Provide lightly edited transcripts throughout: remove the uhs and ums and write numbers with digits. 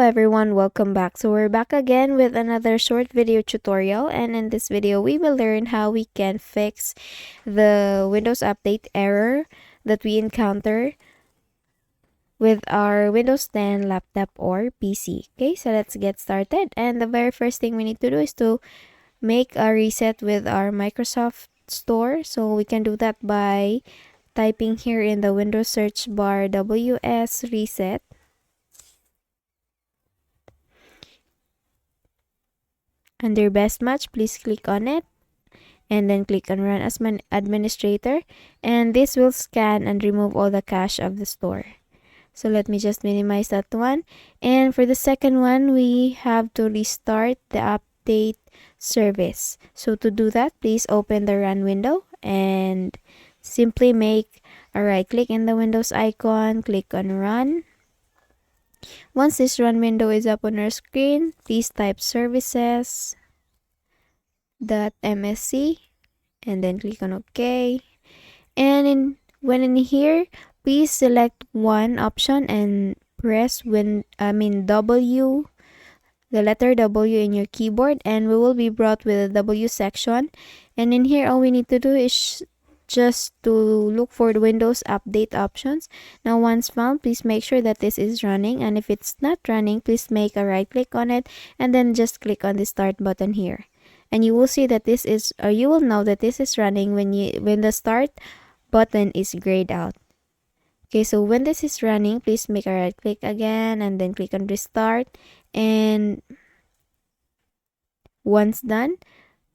everyone, welcome back. So we're back again with another short video tutorial, and in this video we will learn how we can fix the Windows Update error that we encounter with our Windows 10 laptop or PC. Okay, so let's get started. And the very first thing we need to do is to make a reset with our Microsoft Store. So we can do that by typing here in the Windows search bar WS reset. Under best match, please click on it and then click on run as administrator, and this will scan and remove all the cache of the store. So let me just minimize that one. And for the second one, we have to restart the update service. So to do that, please open the run window and simply make a right click in the Windows icon, click on run. Once this run window is up on our screen, please type services.msc and then click on OK. And when in here, please select one option and press W, the letter W in your keyboard, and we will be brought with a W section. And in here, all we need to do is just to look for the Windows Update options. Now once found, please make sure that this is running, and if it's not running, please make a right click on it and then just click on the start button here. And you will see that this is, or you will know that this is running when the start button is grayed out. Okay, so when this is running, please make a right click again and then click on restart, and once done,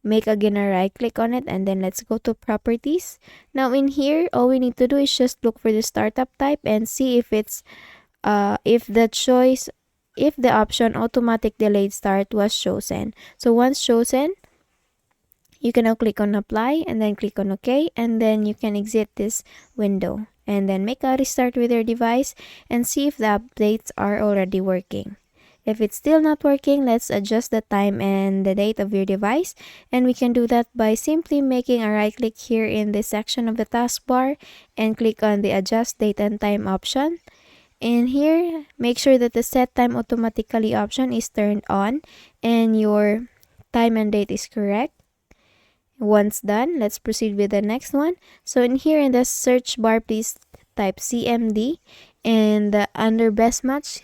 make again a right click on it and then let's go to properties. Now in here, all we need to do is just look for the startup type and see if it's if the option automatic delayed start was chosen. So once chosen, you can now click on apply and then click on OK, and then you can exit this window and then make a restart with your device and see if the updates are already working. If it's still not working, let's adjust the time and the date of your device, and we can do that by simply making a right click here in this section of the taskbar and click on the adjust date and time option. And here, make sure that the set time automatically option is turned on and your time and date is correct. Once done, let's proceed with the next one. So in here in the search bar, please type CMD, and under best match,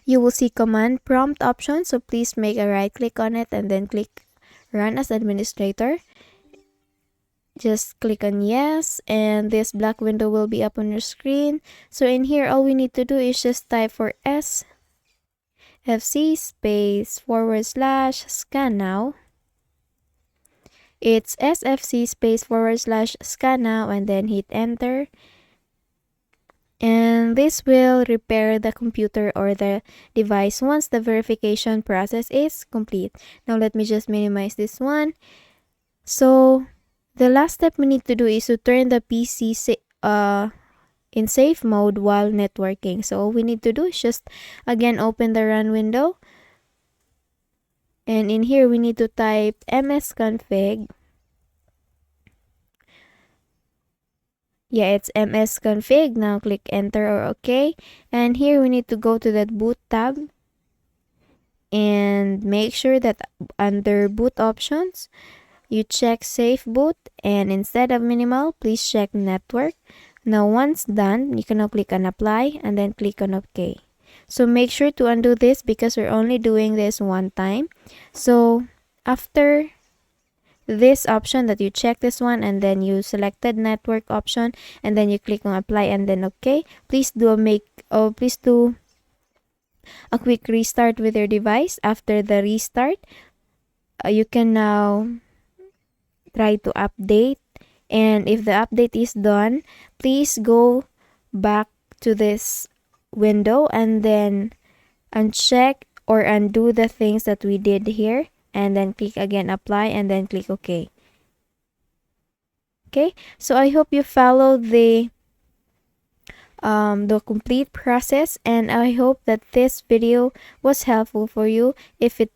you will see command prompt option. So please make a right click on it and then click run as administrator. Just click on yes, and this black window will be up on your screen. So in here, all we need to do is just type for SFC space / scan now. It's SFC space / scan now, and then hit enter. And this will repair the computer or the device once the verification process is complete. Now let me just minimize this one. So the last step we need to do is to turn the PC in safe mode while networking. So all we need to do is just again open the run window, and in here we need to type msconfig. Yeah, it's msconfig. Now click enter or OK. And here we need to go to that boot tab and make sure that under boot options, you check safe boot, and instead of minimal, please check network. Now once done, you can now click on apply and then click on OK. So make sure to undo this because we're only doing this one time. So after this option that you check this one and then you selected network option and then you click on apply and then OK, please do a quick restart with your device. After the restart, you can now try to update, and if the update is done, please go back to this window and then uncheck or undo the things that we did here, and then click again apply and then click OK. Okay, so I hope you followed the complete process, and I hope that this video was helpful for you. If it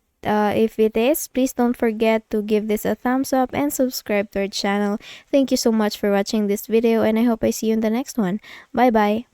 is, please don't forget to give this a thumbs up and subscribe to our channel. Thank you so much for watching this video, and I hope I see you in the next one. Bye bye.